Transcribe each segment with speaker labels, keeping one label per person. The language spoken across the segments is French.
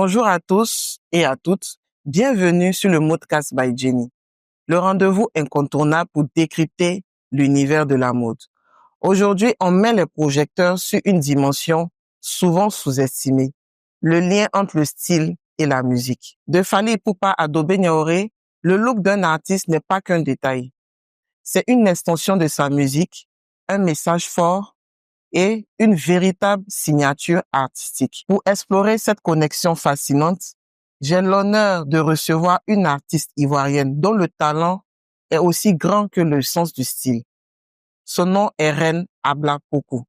Speaker 1: Bonjour à tous et à toutes. Bienvenue sur le Modcast by Jenny, le rendez-vous incontournable pour décrypter l'univers de la mode. Aujourd'hui, on met les projecteurs sur une dimension souvent sous-estimée, le lien entre le style et la musique. De Fally Ipupa à Dobé Niaoré, le look d'un artiste n'est pas qu'un détail. C'est une extension de sa musique, un message fort et une véritable signature artistique. Pour explorer cette connexion fascinante, j'ai l'honneur de recevoir une artiste ivoirienne dont le talent est aussi grand que le sens du style. Son nom est Reine Abla Poku.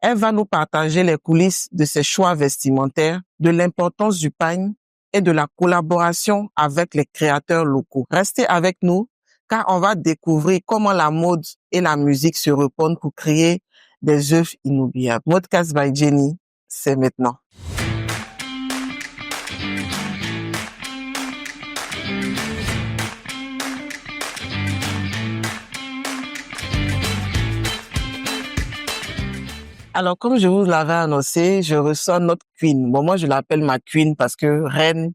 Speaker 1: Elle va nous partager les coulisses de ses choix vestimentaires, de l'importance du pagne et de la collaboration avec les créateurs locaux. Restez avec nous car on va découvrir comment la mode et la musique se répondent pour créer des œuvres inoubliables. Modcast by Jenny, c'est maintenant. Alors, comme je vous l'avais annoncé, je reçois notre queen. Bon, moi, je l'appelle ma queen parce que Reine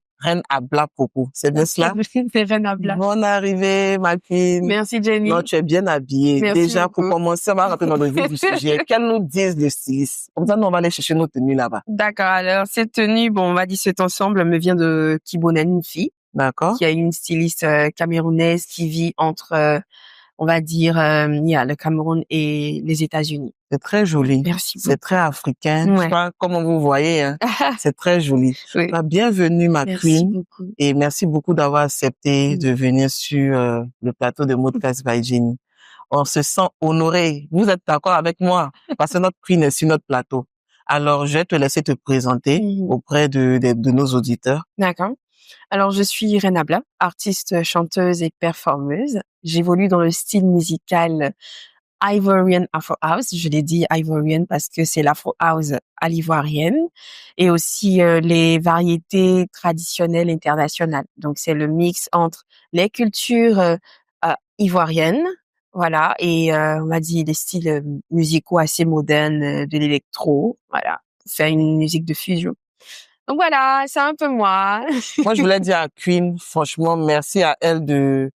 Speaker 1: Abla Poku. C'est bien cela?
Speaker 2: C'est Reine Abla.
Speaker 1: Bonne arrivée, ma queen.
Speaker 2: Merci, Jenny.
Speaker 1: Non, tu es bien habillée.
Speaker 2: Merci
Speaker 1: Déjà,
Speaker 2: beaucoup.
Speaker 1: pour commencer, on va rentrer dans le vif du sujet. Qu'elle nous dise le styliste. Comme ça, nous, on va aller chercher nos tenues là-bas.
Speaker 2: D'accord. Alors, cette tenue, bon, on va dire cet ensemble me vient de Kibonen, une fille,
Speaker 1: D'accord?
Speaker 2: qui est une styliste camerounaise qui vit entre, on va dire, le Cameroun et les États-Unis.
Speaker 1: C'est très joli.
Speaker 2: Merci
Speaker 1: C'est très africain.
Speaker 2: Ouais.
Speaker 1: Je sais pas comment vous voyez, hein. C'est très joli.
Speaker 2: Oui.
Speaker 1: Bah, bienvenue, ma
Speaker 2: Merci
Speaker 1: queen.
Speaker 2: beaucoup.
Speaker 1: Et merci beaucoup d'avoir accepté de venir sur le plateau de Modcast by Jenny. On se sent honoré. Vous êtes d'accord avec moi? Parce que notre queen est sur notre plateau. Alors, je vais te laisser te présenter auprès de nos auditeurs.
Speaker 2: D'accord. Alors, je suis Reine Abla, artiste, chanteuse et performeuse. J'évolue dans le style musical Ivorian Afro House. Je l'ai dit Ivorian parce que c'est l'Afro House à l'ivoirienne et aussi les variétés traditionnelles internationales. Donc, c'est le mix entre les cultures ivoiriennes, voilà, et on va dire des styles musicaux assez modernes, de l'électro, voilà, pour faire une musique de fusion. Donc voilà, c'est un peu moi.
Speaker 1: Moi, je voulais dire à Queen, franchement, merci à elle de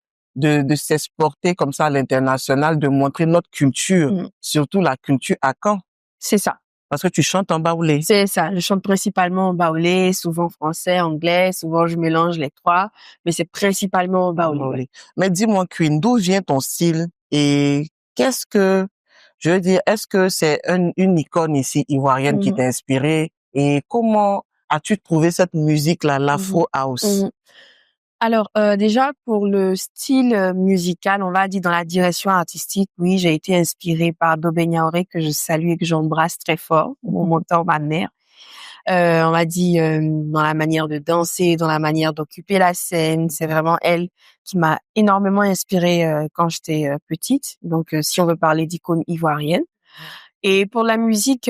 Speaker 1: s'exporter comme ça à l'international, de montrer notre culture, surtout la culture Akan.
Speaker 2: C'est ça.
Speaker 1: Parce que tu chantes en baoulé.
Speaker 2: C'est ça. Je chante principalement en baoulé, souvent français, anglais, souvent je mélange les trois, mais c'est principalement en baoulé.
Speaker 1: Ouais. Mais dis-moi, Queen, d'où vient ton style et qu'est-ce que, je veux dire, est-ce que c'est une icône ici ivoirienne qui t'a inspiré et comment as-tu trouvé cette musique-là, l'Afro House?
Speaker 2: Alors, déjà, pour le style musical, on va dire dans la direction artistique, oui, j'ai été inspirée par Dobé Niaoré, que je salue et que j'embrasse très fort, mon mentor, ma mère. On va dire dans la manière de danser, dans la manière d'occuper la scène. C'est vraiment elle qui m'a énormément inspirée quand j'étais petite. Donc, si on veut parler d'icône ivoirienne. Et pour la musique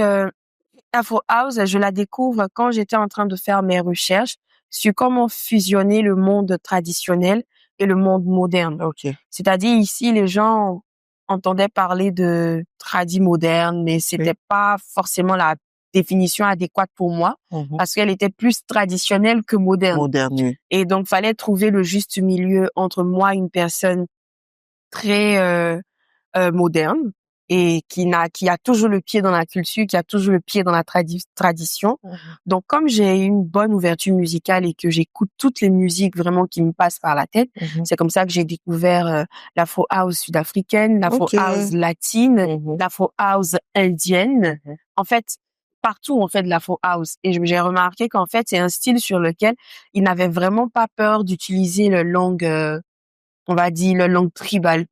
Speaker 2: Afro House, je la découvre quand j'étais en train de faire mes recherches sur comment fusionner le monde traditionnel et le monde moderne.
Speaker 1: Okay.
Speaker 2: C'est-à-dire ici, les gens entendaient parler de tradi moderne, mais c'était pas forcément la définition adéquate pour moi parce qu'elle était plus traditionnelle que moderne.
Speaker 1: Moderne.
Speaker 2: Et donc, fallait trouver le juste milieu entre moi, une personne très moderne, et qui a toujours le pied dans la culture, qui a toujours le pied dans la tradition. Donc, comme j'ai une bonne ouverture musicale et que j'écoute toutes les musiques vraiment qui me passent par la tête, c'est comme ça que j'ai découvert l'Afro House sud-africaine, l'Afro House latine, l'Afro House indienne. En fait, partout on fait de l'Afro House. Et j'ai remarqué qu'en fait, c'est un style sur lequel ils n'avaient vraiment pas peur d'utiliser le langue on va dire le langue tribale.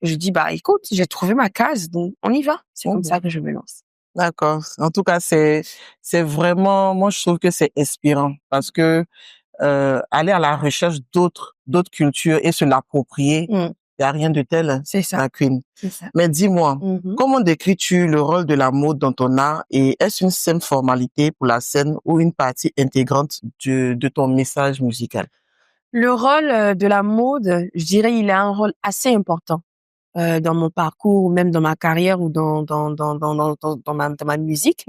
Speaker 2: Je dis écoute, j'ai trouvé ma case, donc on y va. C'est comme ça que je me lance.
Speaker 1: D'accord. En tout cas, c'est vraiment, moi je trouve que c'est inspirant parce que aller à la recherche d'autres cultures et se l'approprier, il y a rien de tel, hein,
Speaker 2: c'est ça.
Speaker 1: La Queen.
Speaker 2: C'est ça.
Speaker 1: Mais dis-moi, comment décris-tu le rôle de la mode dans ton art et est-ce une simple formalité pour la scène ou une partie intégrante de ton message musical?
Speaker 2: Le rôle de la mode, je dirais, il a un rôle assez important. dans mon parcours, ou même dans ma carrière ou dans ma musique.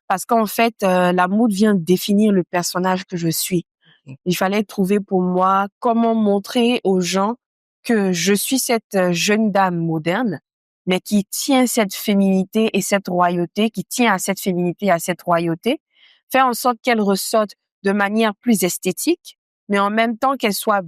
Speaker 2: Parce qu'en fait, la mode vient définir le personnage que je suis. Il fallait trouver pour moi comment montrer aux gens que je suis cette jeune dame moderne, mais qui tient cette féminité et cette royauté, qui tient à cette féminité et à cette royauté, faire en sorte qu'elle ressorte de manière plus esthétique, mais en même temps qu'elle soit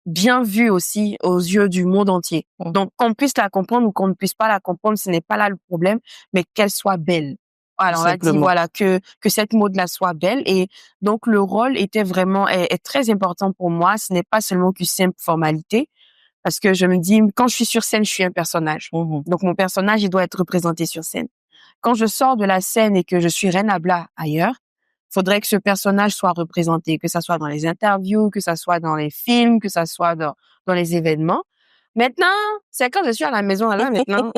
Speaker 2: bien vue aussi aux yeux du monde entier. Donc, qu'on puisse la comprendre ou qu'on ne puisse pas la comprendre, ce n'est pas là le problème, mais qu'elle soit belle. Alors, on va dire, voilà, que cette mode-là soit belle. Et donc, le rôle était vraiment, est très important pour moi. Ce n'est pas seulement qu'une simple formalité. Parce que je me dis, quand je suis sur scène, je suis un personnage. Donc, mon personnage, il doit être représenté sur scène. Quand je sors de la scène et que je suis Reine Abla ailleurs, faudrait que ce personnage soit représenté, que ça soit dans les interviews, que ça soit dans les films, que ça soit dans les événements. Maintenant, c'est quand je suis à la maison, là, maintenant,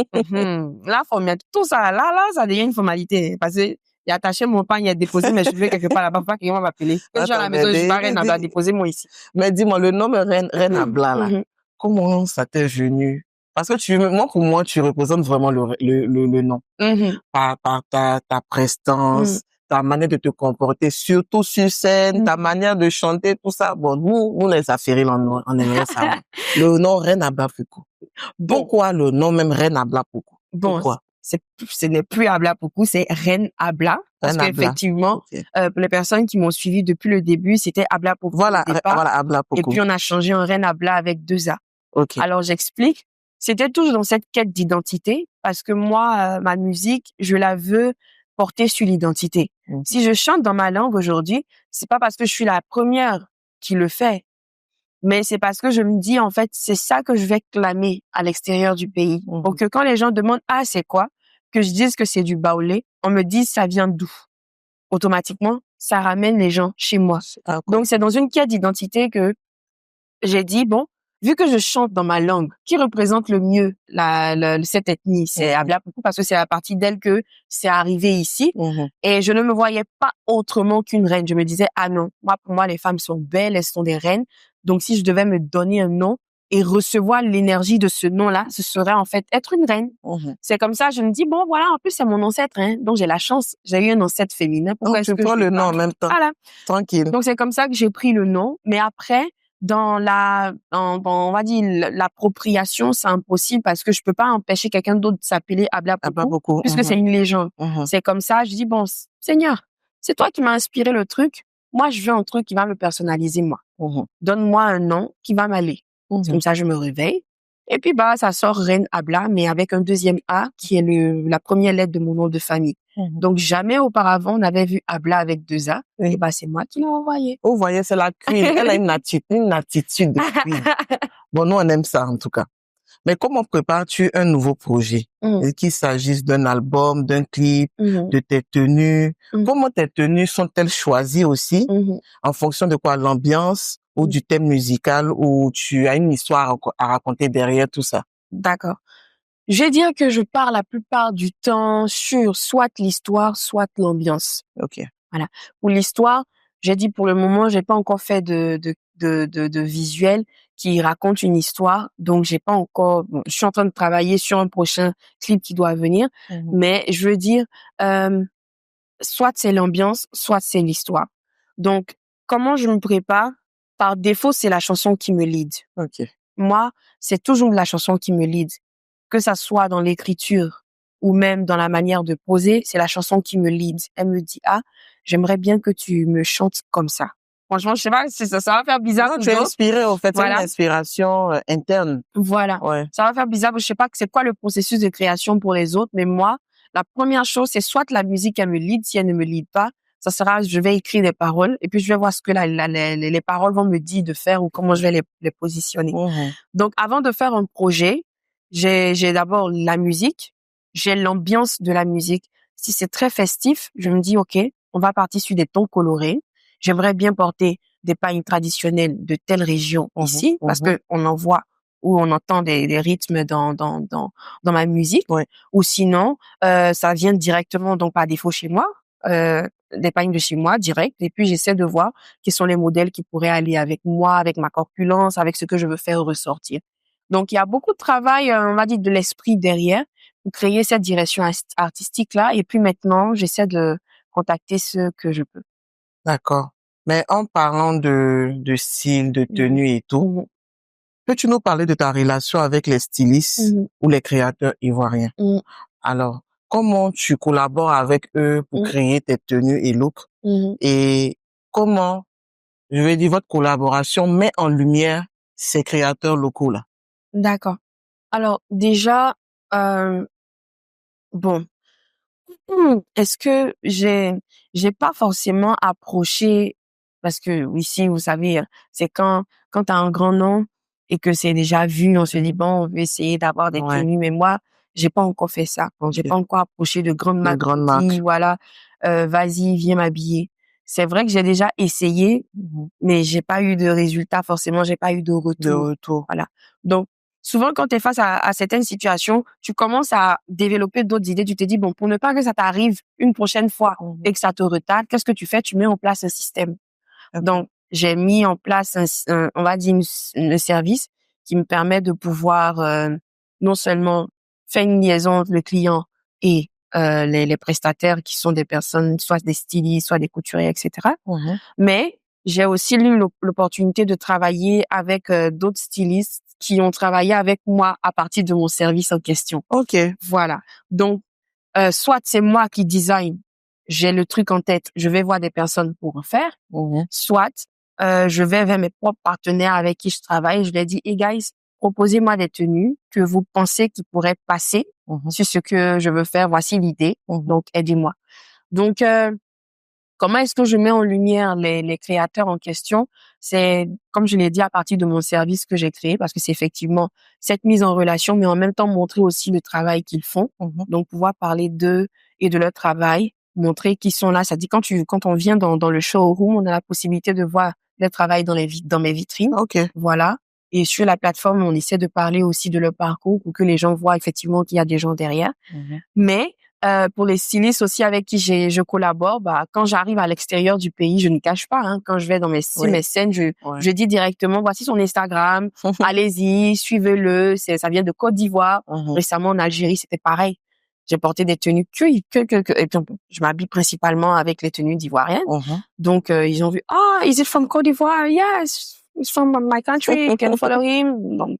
Speaker 2: là, faut mettre tout ça, là, ça devient une formalité. Parce que j'ai attaché mon pain, il a déposé mes cheveux quelque part là-bas, pas quelqu'un va m'appeler. Quand je suis à la maison, je suis pas Reine Abla, déposez-moi ici.
Speaker 1: Mais dis-moi, le nom de Reine Abla, là, comment ça t'est venu? Parce que moi, pour moi, tu représentes vraiment le nom. Par ta prestance, ta manière de te comporter, surtout sur scène, ta manière de chanter, tout ça. Bon, nous les affaires, on aimerait savoir. Le nom Reine Abla Puku. Pourquoi le nom même Reine Abla Puku? Pourquoi?
Speaker 2: Ce n'est plus Abla Puku, c'est Reine Abla. Parce qu'effectivement, les personnes qui m'ont suivi depuis le début, c'était Abla Puku.
Speaker 1: Voilà, Abla Puku.
Speaker 2: Et puis, on a changé en Reine Abla avec 2 A. Alors, j'explique. C'était toujours dans cette quête d'identité parce que moi, ma musique, je la veux porter sur l'identité. Si je chante dans ma langue aujourd'hui, c'est pas parce que je suis la première qui le fait, mais c'est parce que je me dis, en fait, c'est ça que je vais clamer à l'extérieur du pays. Pour que quand les gens demandent, ah, c'est quoi? Que je dise que c'est du baoulé, on me dit, ça vient d'où? Automatiquement, ça ramène les gens chez moi. Donc, c'est dans une quête d'identité que j'ai dit, bon, vu que je chante dans ma langue, qui représente le mieux cette ethnie, c'est Abla Puku, parce que c'est à partir d'elle que c'est arrivé ici. Et je ne me voyais pas autrement qu'une reine. Je me disais, ah non, pour moi, les femmes sont belles, elles sont des reines. Donc, si je devais me donner un nom et recevoir l'énergie de ce nom-là, ce serait en fait être une reine. C'est comme ça, je me dis, bon, voilà, en plus, c'est mon ancêtre, hein. Donc, j'ai la chance, j'ai eu un ancêtre féminin.
Speaker 1: Pourquoi tu prends le nom en même temps?
Speaker 2: Voilà.
Speaker 1: Tranquille.
Speaker 2: Donc, c'est comme ça que j'ai pris le nom. Mais après, on va dire, l'appropriation, c'est impossible parce que je peux pas empêcher quelqu'un d'autre de s'appeler Abla Puku, puisque c'est une légende. C'est comme ça, je dis, bon, Seigneur, c'est toi qui m'as inspiré le truc. Moi, je veux un truc qui va me personnaliser, moi. Donne-moi un nom qui va m'aller. C'est comme ça, je me réveille. Et puis, ça sort Reine Abla, mais avec un deuxième A qui est la première lettre de mon nom de famille. Donc, jamais auparavant, on n'avait vu Abla avec 2 A. Et c'est moi qui l'ai envoyé.
Speaker 1: Vous voyez, c'est la queen. Elle a une attitude de queen. Bon, nous, on aime ça, en tout cas. Mais comment prépares-tu un nouveau projet? Qu'il s'agisse d'un album, d'un clip, de tes tenues. Comment tes tenues sont-elles choisies aussi? En fonction de quoi? L'ambiance ou du thème musical, ou tu as une histoire à raconter derrière tout ça?
Speaker 2: D'accord. Je vais dire que je pars la plupart du temps sur soit l'histoire, soit l'ambiance. Voilà. Pour l'histoire, j'ai dit pour le moment, j'ai pas encore fait de visuel qui raconte une histoire. Donc, j'ai pas encore, je suis en train de travailler sur un prochain clip qui doit venir. Mais je veux dire, soit c'est l'ambiance, soit c'est l'histoire. Donc, comment je me prépare? Par défaut, c'est la chanson qui me lead. Moi, c'est toujours la chanson qui me lead. Que ça soit dans l'écriture ou même dans la manière de poser, c'est la chanson qui me lead. Elle me dit, ah, j'aimerais bien que tu me chantes comme ça. Franchement, je sais pas si ça va faire bizarre.
Speaker 1: Non, tu es inspiré, en fait. Voilà. C'est une inspiration interne.
Speaker 2: Voilà. Ça va faire bizarre. Je sais pas c'est quoi le processus de création pour les autres, mais moi, la première chose, c'est soit la musique, elle me lead. Si elle ne me lead pas, ça sera, je vais écrire des paroles et puis je vais voir ce que les paroles vont me dire de faire ou comment je vais les positionner. Donc, avant de faire un projet, j'ai d'abord la musique, j'ai l'ambiance de la musique. Si c'est très festif, je me dis, OK, on va partir sur des tons colorés. J'aimerais bien porter des pagnes traditionnelles de telle région ici, parce que on en voit ou on entend des rythmes dans ma musique. Ou sinon, ça vient directement, donc par défaut chez moi, des pagnes de chez moi, direct. Et puis, j'essaie de voir quels sont les modèles qui pourraient aller avec moi, avec ma corpulence, avec ce que je veux faire ressortir. Donc, il y a beaucoup de travail, on va dire, de l'esprit derrière pour créer cette direction artistique-là. Et puis maintenant, j'essaie de contacter ceux que je peux.
Speaker 1: D'accord. Mais en parlant de style, de tenue et tout,
Speaker 2: Mhm.
Speaker 1: peux-tu nous parler de ta relation avec les stylistes
Speaker 2: Mhm.
Speaker 1: ou les créateurs ivoiriens?
Speaker 2: Mhm.
Speaker 1: Alors, comment tu collabores avec eux pour
Speaker 2: Mhm.
Speaker 1: créer tes tenues et looks?
Speaker 2: Mhm.
Speaker 1: Et comment, je vais dire, votre collaboration met en lumière ces créateurs locaux-là?
Speaker 2: D'accord. Alors, déjà, bon, est-ce que j'ai pas forcément approché parce que ici, vous savez, c'est quand tu as un grand nom et que c'est déjà vu, on se dit bon, on veut essayer d'avoir des
Speaker 1: Ouais,
Speaker 2: tenues, mais moi, j'ai pas encore fait ça. Bon, j'ai
Speaker 1: ok.
Speaker 2: pas encore approché de grandes
Speaker 1: De
Speaker 2: marques
Speaker 1: grandes
Speaker 2: qui dit
Speaker 1: marques.
Speaker 2: voilà, vas-y, viens m'habiller. C'est vrai que j'ai déjà essayé, mais j'ai pas eu de résultat forcément, j'ai pas eu de
Speaker 1: De
Speaker 2: retour.
Speaker 1: retour.
Speaker 2: Voilà. Donc souvent, quand tu es face à certaines situations, tu commences à développer d'autres idées. Tu te dis, bon, pour ne pas que ça t'arrive une prochaine fois et que ça te retarde, qu'est-ce que tu fais? Tu mets en place un système.
Speaker 1: Ok.
Speaker 2: Donc, j'ai mis en place on va dire, un service qui me permet de pouvoir non seulement faire une liaison entre le client et les prestataires qui sont des personnes, soit des stylistes, soit des couturiers, etc.
Speaker 1: Mhm.
Speaker 2: Mais j'ai aussi eu l'opportunité de travailler avec d'autres stylistes qui ont travaillé avec moi à partir de mon service en question.
Speaker 1: Ok.
Speaker 2: Voilà. Donc, soit c'est moi qui design, j'ai le truc en tête, je vais voir des personnes pour en faire,
Speaker 1: Mhm.
Speaker 2: soit je vais vers mes propres partenaires avec qui je travaille, je leur dis, hey guys, proposez-moi des tenues que vous pensez qui pourraient passer
Speaker 1: Mhm.
Speaker 2: sur ce que je veux faire, voici l'idée,
Speaker 1: Mhm.
Speaker 2: donc aidez-moi. Donc, comment est-ce que je mets en lumière les créateurs en question? C'est, comme je l'ai dit, à partir de mon service que j'ai créé, parce que c'est effectivement cette mise en relation, mais en même temps montrer aussi le travail qu'ils font.
Speaker 1: Mhm.
Speaker 2: Donc, pouvoir parler d'eux et de leur travail, montrer qu'ils sont là. Ça dit, quand on vient dans le showroom, on a la possibilité de voir leur travail dans mes vitrines.
Speaker 1: Ok.
Speaker 2: Voilà. Et sur la plateforme, on essaie de parler aussi de leur parcours pour que les gens voient effectivement qu'il y a des gens derrière.
Speaker 1: Mhm.
Speaker 2: Mais pour les stylistes aussi avec qui je collabore, bah quand j'arrive à l'extérieur du pays, je ne cache pas. Hein, quand je vais dans mes
Speaker 1: Oui.
Speaker 2: scènes,
Speaker 1: Ouais.
Speaker 2: je dis directement voici son Instagram, allez-y, suivez-le. Ça vient de Côte d'Ivoire.
Speaker 1: Mhm.
Speaker 2: Récemment en Algérie, c'était pareil. J'ai porté des tenues que et puis je m'habille principalement avec les tenues d'ivoiriennes.
Speaker 1: Mhm.
Speaker 2: Donc ils ont vu is it from Côte d'Ivoire? Yes, it's from my country. You can follow him. Donc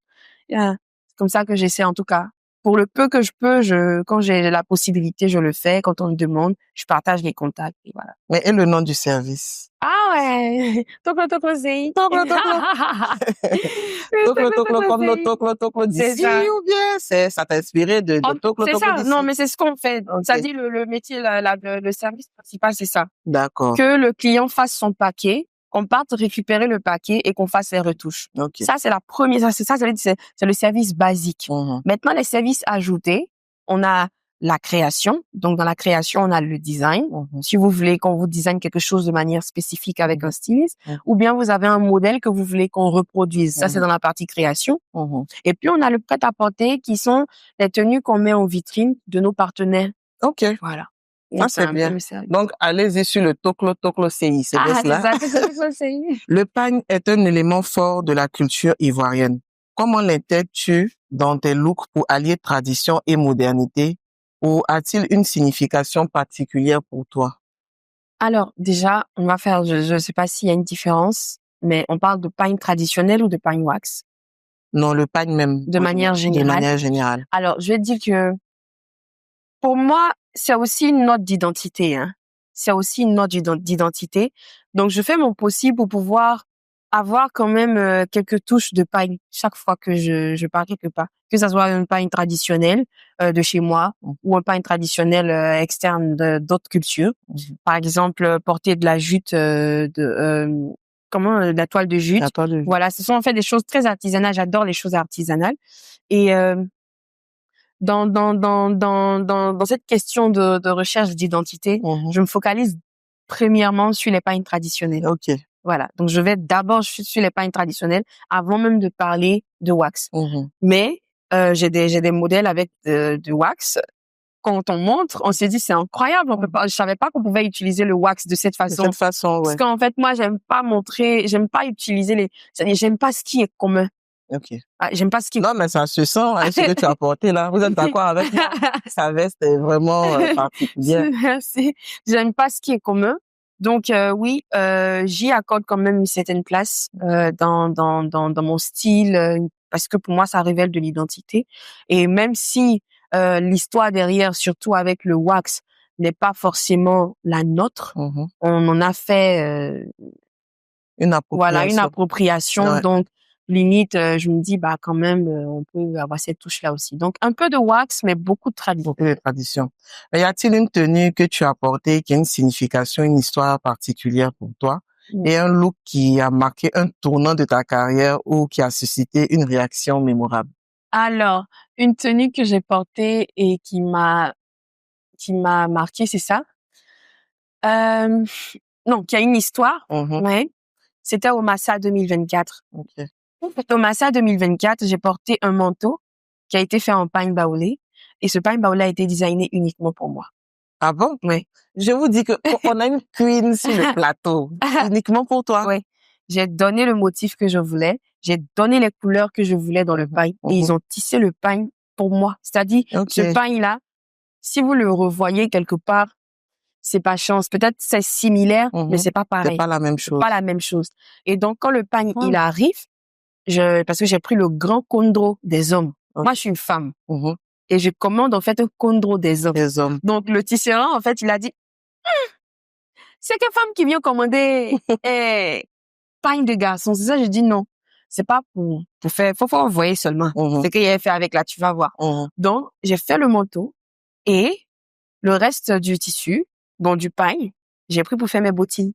Speaker 2: yeah, c'est comme ça que j'essaie en tout cas. Pour le peu que je peux, quand j'ai la possibilité, je le fais. Quand on me demande, je partage les contacts et voilà.
Speaker 1: Mais et le nom du service?
Speaker 2: Ah ouais, Toklo Toklo Zei.
Speaker 1: Toklo Toklo. Toklo Toklo comme le Toklo Toklo
Speaker 2: C'est
Speaker 1: d'ici
Speaker 2: ça.
Speaker 1: ou bien ça t'a inspiré de Toklo
Speaker 2: C'est
Speaker 1: Toklo
Speaker 2: ça.
Speaker 1: d'ici?
Speaker 2: Non, mais c'est ce qu'on fait.
Speaker 1: Ok.
Speaker 2: Ça dit le métier, le service principal, c'est ça.
Speaker 1: D'accord.
Speaker 2: Que le client fasse son paquet, qu'on parte récupérer le paquet et qu'on fasse les retouches.
Speaker 1: Ok.
Speaker 2: Ça, c'est la première, c'est le service basique.
Speaker 1: Mhm.
Speaker 2: Maintenant, les services ajoutés, on a la création. Donc, dans la création, on a le design.
Speaker 1: Mhm.
Speaker 2: Si vous voulez qu'on vous design quelque chose de manière spécifique avec un styliste, ou bien vous avez un modèle que vous voulez qu'on reproduise. Ça, c'est dans la partie création.
Speaker 1: Mhm.
Speaker 2: Et puis, on a le prêt-à-porter qui sont les tenues qu'on met en vitrine de nos partenaires.
Speaker 1: Ok.
Speaker 2: Voilà.
Speaker 1: Ça, c'est bien. Donc, allez-y sur le Toklo Toklo CI. C'est bien cela?
Speaker 2: C'est ça.
Speaker 1: Le pagne est un élément fort de la culture ivoirienne. Comment l'intègres-tu dans tes looks pour allier tradition et modernité, ou a-t-il une signification particulière pour toi?
Speaker 2: Alors, déjà, on va faire, je sais pas s'il y a une différence, mais on parle de pagne traditionnel ou de pagne wax?
Speaker 1: Non, le pagne même.
Speaker 2: De manière
Speaker 1: De
Speaker 2: générale.
Speaker 1: manière générale.
Speaker 2: Alors, je vais te dire que, pour moi, c'est aussi une note d'identité, hein. C'est aussi une note d'identité. Donc, je fais mon possible pour pouvoir avoir quand même quelques touches de pagne chaque fois que je pars quelque part. Que ça soit une pagne traditionnelle de chez moi ou un pagne traditionnel externe d'autres cultures. Par exemple, porter de la jute de la toile de jute.
Speaker 1: La toile de jute.
Speaker 2: Voilà, ce sont en fait des choses très artisanales. J'adore les choses artisanales. Et dans cette question de recherche d'identité, je me focalise premièrement sur les pagnes traditionnelles.
Speaker 1: Ok.
Speaker 2: Voilà. Donc, je vais d'abord sur les pagnes traditionnelles avant même de parler de wax. Mais, j'ai des modèles avec de wax. Quand on montre, on se dit, c'est incroyable. Je savais pas qu'on pouvait utiliser le wax de cette façon.
Speaker 1: De cette façon, ouais.
Speaker 2: Parce qu'en fait, moi, j'aime pas utiliser c'est-à-dire, j'aime pas ce qui est commun.
Speaker 1: Ok.
Speaker 2: Ah, j'aime pas ce qui est...
Speaker 1: Non, mais ça se sent, hein, ce que tu as porté là. Vous êtes d'accord avec moi? Sa veste est vraiment particulière.
Speaker 2: Merci. J'aime pas ce qui est commun. Donc oui, j'y accorde quand même une certaine place dans mon style parce que pour moi ça révèle de l'identité. Et même si l'histoire derrière, surtout avec le wax, n'est pas forcément la nôtre,
Speaker 1: Mhm.
Speaker 2: on en a fait
Speaker 1: Une
Speaker 2: voilà une
Speaker 1: appropriation.
Speaker 2: appropriation.
Speaker 1: Ouais.
Speaker 2: Donc limite, je me dis bah quand même on peut avoir cette touche là aussi. Donc un peu de wax mais beaucoup de tradition.
Speaker 1: Beaucoup de tradition. Mais y a-t-il une tenue que tu as portée qui a une signification, une histoire particulière pour toi et un look qui a marqué un tournant de ta carrière ou qui a suscité une réaction mémorable?
Speaker 2: Alors, une tenue que j'ai portée et qui m'a marquée, c'est ça. Non, qui a une histoire.
Speaker 1: Mhm.
Speaker 2: Ouais. C'était au Massa 2024.
Speaker 1: Ok.
Speaker 2: Au Massa 2024, j'ai porté un manteau qui a été fait en pagne baoulé et ce pagne baoulé a été designé uniquement pour moi.
Speaker 1: Ah bon?
Speaker 2: Oui.
Speaker 1: Je vous dis que on a une queen sur le plateau, uniquement pour toi.
Speaker 2: Oui. J'ai donné le motif que je voulais, j'ai donné les couleurs que je voulais dans le pagne et ils ont tissé le pagne pour moi. C'est-à-dire, ce pagne-là, si vous le revoyez quelque part, c'est pas chance. Peut-être c'est similaire, mais c'est pas pareil.
Speaker 1: C'est pas la même chose.
Speaker 2: Pas la même chose. Et donc, quand le pagne, il arrive, parce que j'ai pris le grand condro des hommes. Moi, je suis une femme. Et je commande, en fait, un condro des hommes.
Speaker 1: Des hommes.
Speaker 2: Donc, le tisserand, en fait, il a dit, c'est quelle femme qui vient commander, pagne de garçon. C'est ça, je dis non. C'est pas pour faire, faut envoyer seulement. C'est qu'il avait fait avec là, tu vas voir. Donc, j'ai fait le manteau et le reste du tissu, bon, du pagne, j'ai pris pour faire mes bottines.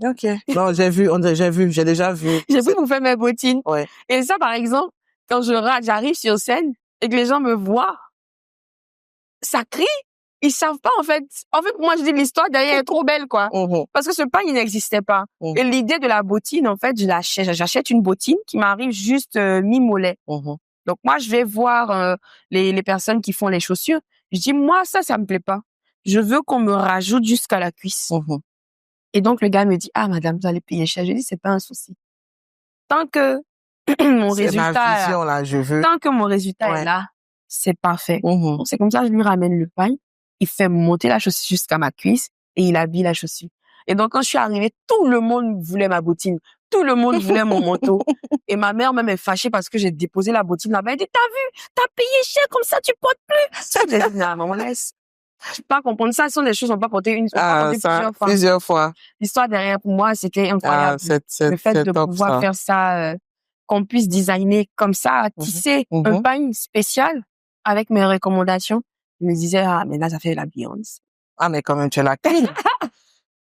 Speaker 1: Ok. Non, j'ai déjà vu.
Speaker 2: J'ai pris pour faire mes bottines.
Speaker 1: Ouais.
Speaker 2: Et ça, par exemple, quand j'arrive sur scène et que les gens me voient, ça crie. Ils savent pas, en fait. En fait, moi, je dis l'histoire derrière est trop belle, quoi. Parce que ce pagne, il n'existait pas. Et l'idée de la bottine, en fait, j'achète une bottine qui m'arrive juste mi-mollet. Donc, moi, je vais voir les personnes qui font les chaussures. Je dis, moi, ça me plaît pas. Je veux qu'on me rajoute jusqu'à la cuisse. Et donc, le gars me dit, ah, madame, vous allez payer cher. Je dis, c'est pas un souci. Tant que mon résultat,
Speaker 1: ma vision, là, je veux.
Speaker 2: Tant que mon résultat est là, c'est parfait. Donc, c'est comme ça, je lui ramène le pagne. Il fait monter la chaussure jusqu'à ma cuisse et il habille la chaussure. Et donc, quand je suis arrivée, tout le monde voulait ma bottine. Tout le monde voulait mon manteau. Et ma mère même est fâchée parce que j'ai déposé la bottine là-bas. Elle dit, t'as vu? T'as payé cher comme ça, tu portes plus. J'ai dit, non, maman, laisse. Je peux pas comprendre. Ça, ce sont des choses qu'on peut pas porter une fois,
Speaker 1: plusieurs fois.
Speaker 2: L'histoire derrière, pour moi, c'était incroyable. Le fait de pouvoir faire ça, qu'on puisse designer comme ça, tisser un pagne spécial avec mes recommandations. Je me disais, ah, mais là, ça fait la Beyoncé.
Speaker 1: Ah, mais quand même, tu es la queen.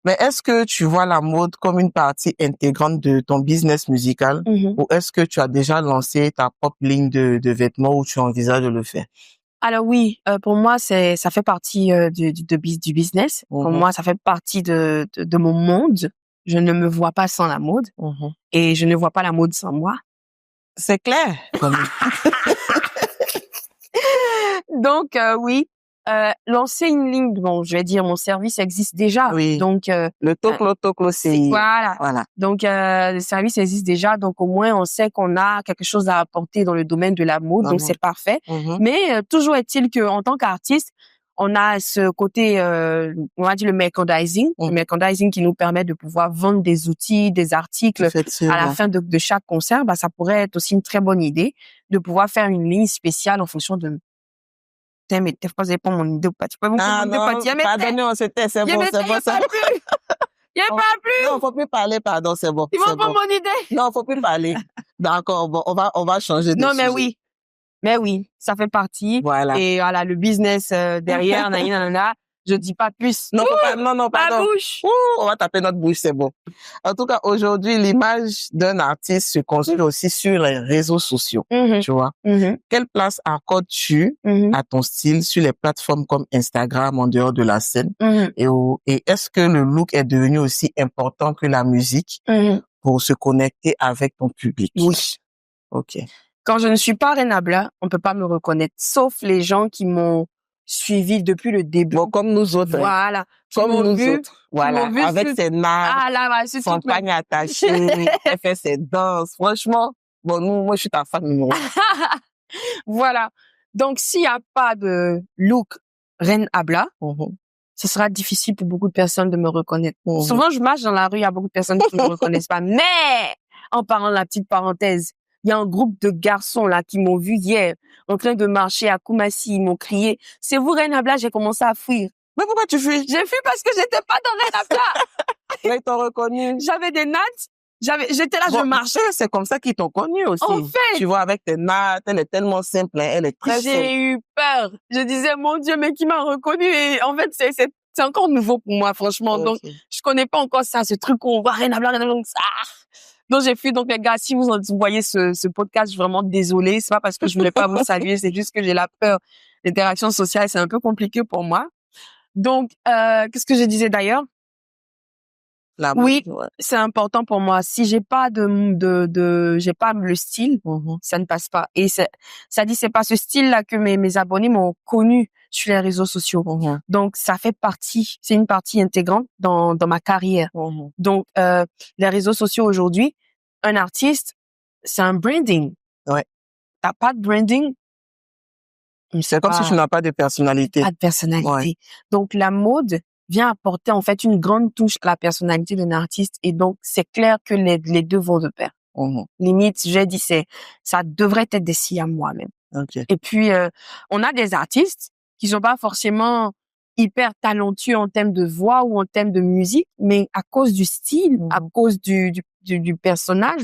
Speaker 1: Mais est-ce que tu vois la mode comme une partie intégrante de ton business musical ou est-ce que tu as déjà lancé ta propre ligne de vêtements ou tu envisages de le faire?
Speaker 2: Alors oui, pour moi, ça fait partie du business. Pour moi, ça fait partie de mon monde. Je ne me vois pas sans la mode et je ne vois pas la mode sans moi.
Speaker 1: C'est clair.
Speaker 2: Donc oui, lancer une ligne, bon, je vais dire, mon service existe déjà.
Speaker 1: Oui.
Speaker 2: Donc
Speaker 1: le toclo, c'est
Speaker 2: voilà. Donc le service existe déjà, donc au moins on sait qu'on a quelque chose à apporter dans le domaine de la mode, donc c'est parfait. Mais toujours est-il que en tant qu'artiste, on a ce côté, on va dire le merchandising qui nous permet de pouvoir vendre des outils, des articles à la fin de chaque concert. Bah, ça pourrait être aussi une très bonne idée de pouvoir faire une ligne spéciale en fonction de... Mais t'es pas pour mon idée ou pas? Tu peux
Speaker 1: pardonnez, c'est bon. Il
Speaker 2: n'y a pas plus.
Speaker 1: Non, faut plus parler, pardon, c'est bon.
Speaker 2: Ils vont prendre mon idée.
Speaker 1: Non, faut plus parler. D'accord, bon, on va changer de sujet.
Speaker 2: Mais oui, ça fait partie.
Speaker 1: Voilà.
Speaker 2: Et voilà, le business derrière, nanana. Je dis pas plus.
Speaker 1: Non, pardon.
Speaker 2: Ma bouche.
Speaker 1: On va taper notre bouche, c'est bon. En tout cas, aujourd'hui, l'image d'un artiste se construit aussi sur les réseaux sociaux, tu vois. Quelle place accordes-tu à ton style sur les plateformes comme Instagram en dehors de la scène? Et est-ce que le look est devenu aussi important que la musique pour se connecter avec ton public?
Speaker 2: Oui.
Speaker 1: Ok.
Speaker 2: Quand je ne suis pas Reina Blanc, on peut pas me reconnaître, sauf les gens qui m'ont suivi depuis le début.
Speaker 1: Bon, comme nous autres.
Speaker 2: Voilà.
Speaker 1: Comme nous autres. Voilà. Avec ses nattes, son pagne attaché, elle fait ses danses. Franchement, Bon, moi, je suis ta fan numéro 1.
Speaker 2: Voilà. Donc, s'il n'y a pas de look Reine Abla, ce sera difficile pour beaucoup de personnes de me reconnaître. Souvent, je marche dans la rue, il y a beaucoup de personnes qui ne me reconnaissent pas. Mais, en parlant de la petite parenthèse, il y a un groupe de garçons là qui m'ont vu hier en train de marcher à Koumassi. Ils m'ont crié, c'est vous Reine Abla? J'ai commencé à fuir.
Speaker 1: Mais pourquoi tu fuis?
Speaker 2: J'ai fui parce que j'étais pas dans Reine Abla.
Speaker 1: Mais ils t'ont reconnu.
Speaker 2: J'avais des nattes. J'étais là, je marchais.
Speaker 1: C'est comme ça qu'ils t'ont connu aussi.
Speaker 2: En fait.
Speaker 1: Tu vois, avec tes nattes, elle est tellement simple, hein, elle est très simple.
Speaker 2: J'ai eu peur. Je disais, mon Dieu, mais qui m'a reconnu? Et en fait, c'est encore nouveau pour moi, franchement. Okay. Donc, je connais pas encore ça, ce truc où on voit Reine Abla, ça. Donc, j'ai fui. Donc, les gars, si vous voyez ce podcast, je suis vraiment désolée. C'est pas parce que je voulais pas vous saluer, c'est juste que j'ai la peur. L'interaction sociale, c'est un peu compliqué pour moi. Donc, qu'est-ce que je disais d'ailleurs? Oui, c'est important pour moi. Si j'ai pas j'ai pas le style, ça ne passe pas. Et ça dit, c'est pas ce style-là que mes abonnés m'ont connu sur les réseaux sociaux. Donc, ça fait partie, c'est une partie intégrante dans ma carrière. Donc, les réseaux sociaux aujourd'hui, un artiste, c'est un branding.
Speaker 1: Ouais.
Speaker 2: T'as pas de branding.
Speaker 1: C'est comme si tu n'as pas de personnalité.
Speaker 2: Pas de personnalité. Ouais. Donc, la mode vient apporter en fait une grande touche à la personnalité d'un artiste et donc c'est clair que les deux vont de pair. Limite, j'ai dit ça devrait être des si à moi-même.
Speaker 1: Okay.
Speaker 2: Et puis on a des artistes qui sont pas forcément hyper talentueux en termes de voix ou en termes de musique, mais à cause du style, à cause du personnage,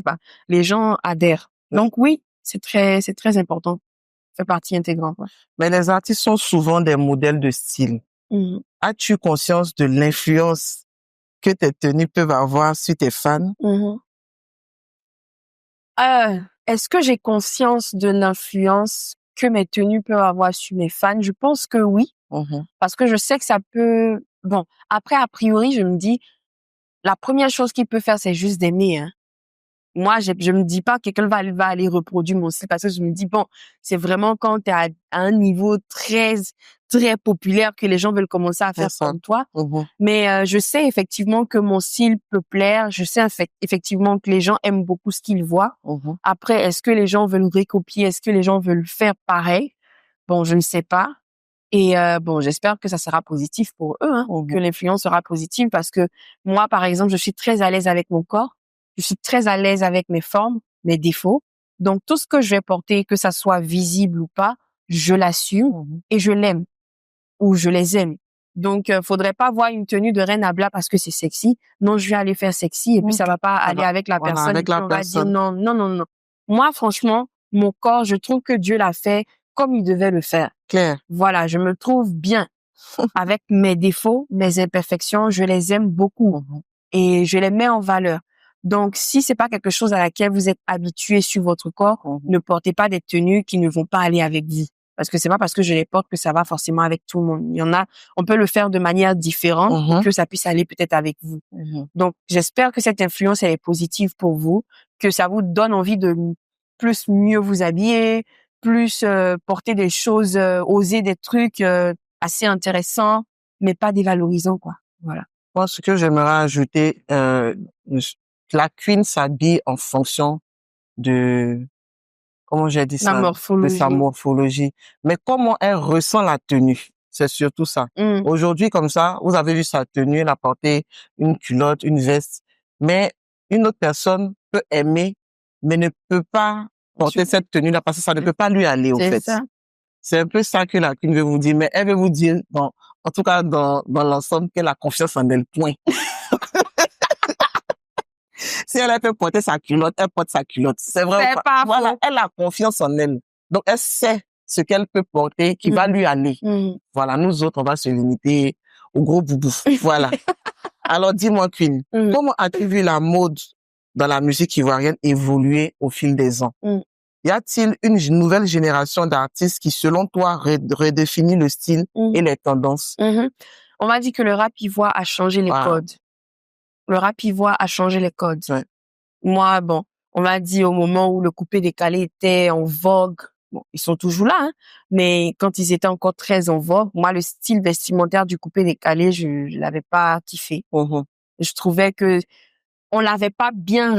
Speaker 2: les gens adhèrent. Donc oui, c'est très important. Ça fait partie intégrante. Ouais.
Speaker 1: Mais les artistes sont souvent des modèles de style. As-tu conscience de l'influence que tes tenues peuvent avoir sur tes fans?
Speaker 2: Est-ce que j'ai conscience de l'influence que mes tenues peuvent avoir sur mes fans? Je pense que oui. Parce que je sais que ça peut... Bon, après, a priori, je me dis, la première chose qu'il peut faire, c'est juste d'aimer. Hein. Moi, je me dis pas que quelqu'un va aller reproduire mon style parce que je me dis, bon, c'est vraiment quand tu es à un niveau très populaire que les gens veulent commencer à faire comme toi. Mais je sais effectivement que mon style peut plaire. Je sais effectivement que les gens aiment beaucoup ce qu'ils voient. Après, est-ce que les gens veulent recopier? Est-ce que les gens veulent faire pareil? Bon, je ne sais pas. Et bon, j'espère que ça sera positif pour eux, hein, que l'influence sera positive parce que moi, par exemple, je suis très à l'aise avec mon corps. Je suis très à l'aise avec mes formes, mes défauts. Donc, tout ce que je vais porter, que ça soit visible ou pas, je l'assume et je l'aime ou je les aime. Donc, faudrait pas voir une tenue de Reine Abla parce que c'est sexy. Non, je vais aller faire sexy et puis ça va pas aller avec la personne.
Speaker 1: Avec la
Speaker 2: on
Speaker 1: personne.
Speaker 2: va dire non. Moi, franchement, mon corps, je trouve que Dieu l'a fait comme il devait le faire.
Speaker 1: Claire.
Speaker 2: Voilà, je me trouve bien avec mes défauts, mes imperfections. Je les aime beaucoup et je les mets en valeur. Donc, si c'est pas quelque chose à laquelle vous êtes habitué sur votre corps, ne portez pas des tenues qui ne vont pas aller avec vous. Parce que c'est pas parce que je les porte que ça va forcément avec tout le monde. Il y en a, on peut le faire de manière différente pour que ça puisse aller peut-être avec vous. Donc, j'espère que cette influence, elle est positive pour vous, que ça vous donne envie de plus mieux vous habiller, plus porter des choses, oser des trucs assez intéressants, mais pas dévalorisants, quoi. Voilà.
Speaker 1: Moi, ce que j'aimerais ajouter, la queen s'habille en fonction de, comment j'ai dit ça? De sa morphologie. Mais comment elle ressent la tenue? C'est surtout ça. Aujourd'hui, comme ça, vous avez vu sa tenue, elle a porté une culotte, une veste. Mais une autre personne peut aimer, mais ne peut pas porter cette tenue-là parce que ça ne peut pas lui aller, au fait.
Speaker 2: Ça.
Speaker 1: C'est un peu ça que la queen veut vous dire. Mais elle veut vous dire, en tout cas, dans l'ensemble, qu'elle a confiance en elle, point. Si elle peut porter sa culotte, elle porte sa culotte. C'est vrai. Voilà, elle a confiance en elle. Donc, elle sait ce qu'elle peut porter qui va lui aller. Voilà, nous autres, on va se limiter au gros boubou. Voilà. Alors, dis-moi, Queen, comment as-tu vu la mode dans la musique ivoirienne évoluer au fil des ans? Y a-t-il une nouvelle génération d'artistes qui, selon toi, redéfinit le style et les tendances?
Speaker 2: On m'a dit que le rap ivoire a changé les codes. Le rap ivoire a changé les codes.
Speaker 1: Ouais.
Speaker 2: Moi, bon, on m'a dit au moment où le coupé décalé était en vogue, bon, ils sont toujours là, hein, mais quand ils étaient encore très en vogue, moi, le style vestimentaire du coupé décalé, je l'avais pas kiffé. Je trouvais que on l'avait pas bien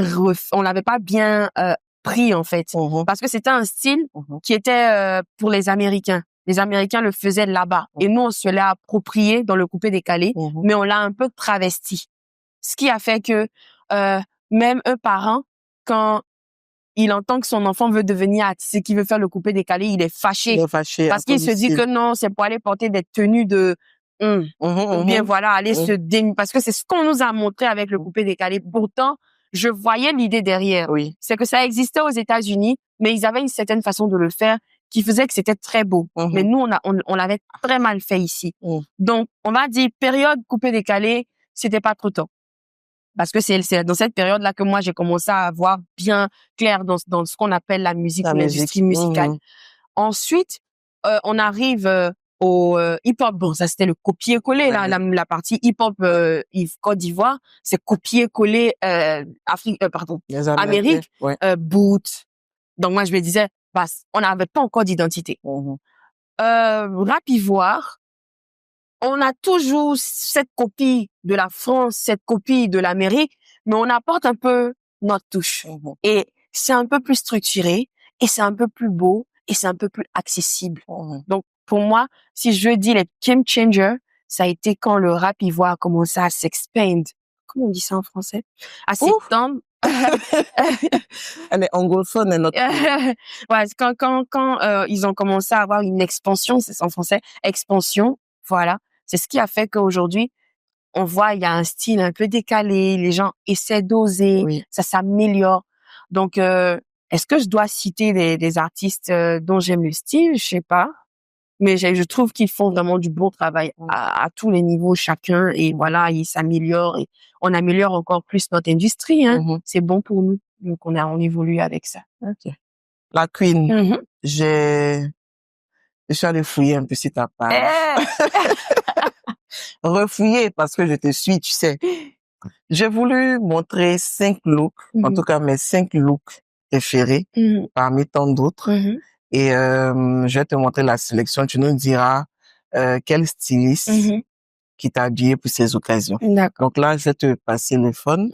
Speaker 2: pris en fait, parce que c'était un style qui était pour les Américains. Les Américains le faisaient là-bas et nous on se l'a approprié dans le coupé-décalé, mais on l'a un peu travesti. Ce qui a fait que même un parent, quand il entend que son enfant veut devenir artiste, qu'il veut faire le coupé-décalé, il est fâché. Parce qu'il se dit que non, c'est pour aller porter des tenues de bien voilà, aller se dénuder. Parce que c'est ce qu'on nous a montré avec le coupé-décalé. Pourtant, je voyais l'idée derrière.
Speaker 1: Oui.
Speaker 2: C'est que ça existait aux États-Unis, mais ils avaient une certaine façon de le faire qui faisait que c'était très beau. Mais nous, on l'avait très mal fait ici. Donc, on va dire, période coupé-décalé, c'était pas trop tôt. Parce que c'est dans cette période-là que moi, j'ai commencé à voir bien clair dans ce qu'on appelle la musique, l'industrie musicale. Ensuite, on arrive au hip-hop. Bon, ça, c'était le copier-coller, la partie hip-hop Côte d'Ivoire. C'est copier-coller Amérique, boot. Donc, moi, je me disais, bah, on n'avait pas encore d'identité. Rap Ivoire, on a toujours cette copie de la France, cette copie de l'Amérique, mais on apporte un peu notre touche. Et c'est un peu plus structuré, et c'est un peu plus beau, et c'est un peu plus accessible. Donc, pour moi, si je dis les game changers, ça a été quand le rap ivoire a commencé à s'expand. Comment on dit ça en français? À s'étendre.
Speaker 1: Elle est anglophone, elle notre.
Speaker 2: Ouais, quand ils ont commencé à avoir une expansion, c'est en français, expansion, voilà. C'est ce qui a fait qu'aujourd'hui, on voit, il y a un style un peu décalé, les gens essaient d'oser, ça s'améliore. Donc, est-ce que je dois citer des artistes dont j'aime le style? Je sais pas. Mais je trouve qu'ils font vraiment du bon travail à tous les niveaux, chacun. Et voilà, ils s'améliorent et on améliore encore plus notre industrie. C'est bon pour nous. Donc, on évolue avec ça.
Speaker 1: Okay. La Queen, je suis allée fouiller un peu sur ta page. Refouiller parce que je te suis, tu sais. J'ai voulu montrer 5 looks, en tout cas mes 5 looks préférés parmi tant d'autres. Et je vais te montrer la sélection. Tu nous diras quel styliste qui t'a habillé pour ces occasions. Donc là, je vais te passer le phone.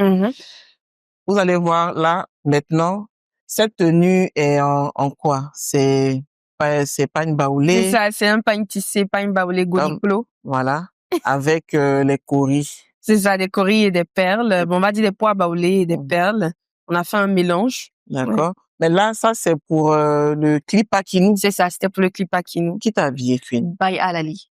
Speaker 1: Vous allez voir là, maintenant, cette tenue est en quoi? C'est pas une baoulée.
Speaker 2: C'est ça, c'est un pagne tissé, pas une baoulée godiclo.
Speaker 1: Voilà. Avec les coris.
Speaker 2: C'est ça, des coris et des perles. Bon, on va dire des pois baoulés et des perles. On a fait un mélange.
Speaker 1: D'accord. Mais là, ça, c'est pour le clip Akinou.
Speaker 2: C'est ça, c'était pour le clip Akinou.
Speaker 1: Qui t'a habillé, Queen?
Speaker 2: By Alali.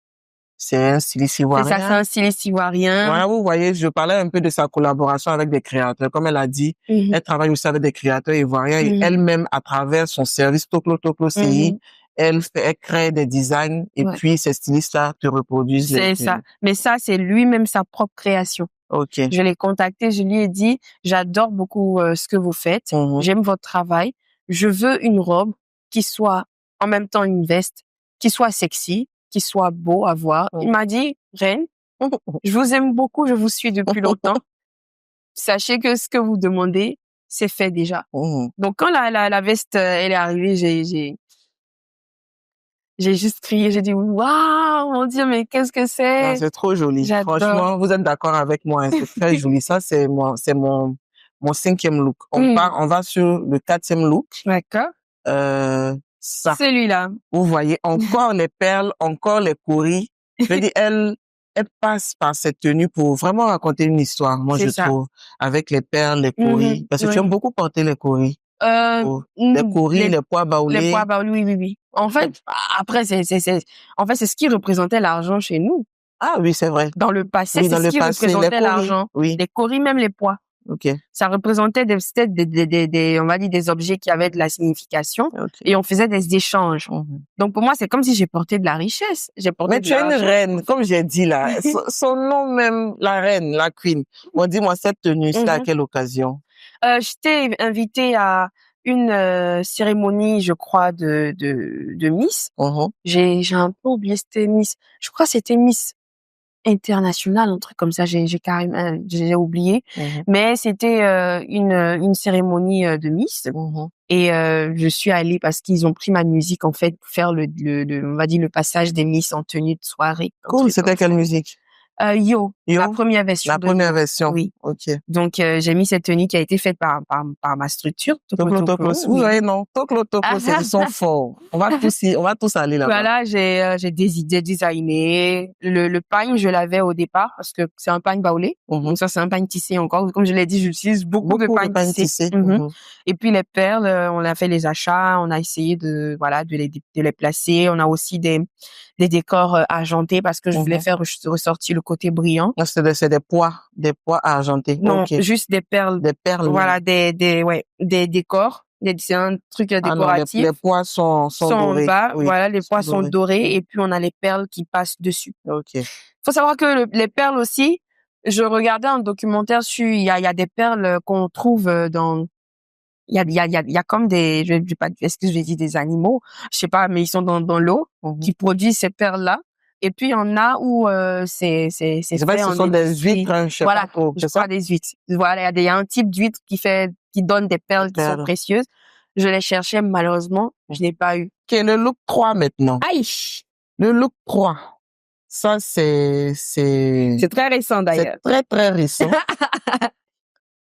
Speaker 1: C'est un styliste ivoirien.
Speaker 2: C'est ça, c'est un styliste ivoirien.
Speaker 1: Ouais, vous voyez, je parlais un peu de sa collaboration avec des créateurs. Comme elle a dit, elle travaille aussi avec des créateurs ivoiriens et elle-même, à travers son service Toklo CI, elle crée des designs et puis ces stylistes-là te reproduisent.
Speaker 2: C'est ça. Mais ça, c'est lui-même sa propre création.
Speaker 1: Ok.
Speaker 2: Je l'ai contacté, je lui ai dit, j'adore beaucoup ce que vous faites. J'aime votre travail. Je veux une robe qui soit en même temps une veste, qui soit sexy, qui soit beau à voir. Il m'a dit, Reine, je vous aime beaucoup, je vous suis depuis longtemps. Sachez que ce que vous demandez, c'est fait déjà. Donc quand la veste elle est arrivée, j'ai juste crié, j'ai dit waouh, mon Dieu, mais qu'est-ce que c'est?
Speaker 1: C'est trop joli. Franchement, vous êtes d'accord avec moi, hein, c'est très joli. Ça, c'est mon 5e look. On va sur le 4e look.
Speaker 2: D'accord.
Speaker 1: Ça.
Speaker 2: Celui-là.
Speaker 1: Vous voyez, encore les perles, encore les coris. Je veux dire, elle passe par cette tenue pour vraiment raconter une histoire, moi, je trouve. Avec les perles, les coris. Parce que tu aimes beaucoup porter les coris. Les coris, les pois baoulés.
Speaker 2: Les pois baoulés, oui. En fait, après, c'est ce qui représentait l'argent chez nous.
Speaker 1: Ah oui, c'est vrai.
Speaker 2: Dans le passé, c'est ce qui représentait l'argent.
Speaker 1: Oui.
Speaker 2: Les coris, même les pois.
Speaker 1: Ok.
Speaker 2: Ça représentait on va dire des objets qui avaient de la signification et on faisait des échanges. Donc pour moi, c'est comme si j'ai porté de la richesse.
Speaker 1: Mais tu es une reine, comme j'ai dit là. Son nom même, la reine, la queen. Bon, dis-moi, cette tenue, c'est à quelle occasion?
Speaker 2: J'étais invitée à une cérémonie, je crois, de Miss. J'ai un peu oublié, c'était Miss. Je crois que c'était Miss international, un truc comme ça, j'ai oublié, mais c'était une cérémonie de Miss et je suis allée parce qu'ils ont pris ma musique en fait pour faire on va dire le passage des Miss en tenue de soirée.
Speaker 1: Cool, c'était quelle musique?
Speaker 2: Yo
Speaker 1: Yo,
Speaker 2: première version
Speaker 1: la
Speaker 2: de
Speaker 1: première
Speaker 2: Yo.
Speaker 1: version.
Speaker 2: Oui.
Speaker 1: Ok.
Speaker 2: Donc, j'ai mis cette tenue qui a été faite par ma structure.
Speaker 1: Toklo. Vous
Speaker 2: Oui.
Speaker 1: voyez, non? Toklo, c'est, ils sont forts. On va tous aller là-bas.
Speaker 2: Voilà, j'ai designé. Le pagne, je l'avais au départ parce que c'est un pagne baoulé. Donc ça, c'est un pagne tissé encore. Comme je l'ai dit, j'utilise beaucoup de pagne tissé. Et puis les perles, on a fait les achats, on a essayé de les placer. On a aussi des décors argentés parce que je voulais faire ressortir le côté brillant.
Speaker 1: C'est des pois argentés.
Speaker 2: Non,
Speaker 1: Okay.
Speaker 2: juste des perles.
Speaker 1: Des perles.
Speaker 2: Voilà, des décors. C'est un truc décoratif.
Speaker 1: Les pois sont dorés.
Speaker 2: En bas,
Speaker 1: oui,
Speaker 2: voilà, les pois sont dorés et puis on a les perles qui passent dessus.
Speaker 1: Ok.
Speaker 2: Faut savoir que les perles aussi, je regardais un documentaire sur, il y a des perles qu'on trouve dans, il y a comme des, je vais pas, est-ce que je vais dire des animaux? Je sais pas, mais ils sont dans l'eau, qui produisent ces perles-là. Et puis, il y en a où, c'est fait
Speaker 1: ce sont des huîtres, hein, je sais pas trop.
Speaker 2: Je crois des huîtres. Voilà, il y a un type d'huître qui donne des perles qui sont précieuses. Je les cherchais, malheureusement, je n'ai pas eu.
Speaker 1: Ok, le look 3 maintenant.
Speaker 2: Aïe!
Speaker 1: Le look 3. Ça, c'est
Speaker 2: très récent, d'ailleurs.
Speaker 1: C'est très, très récent.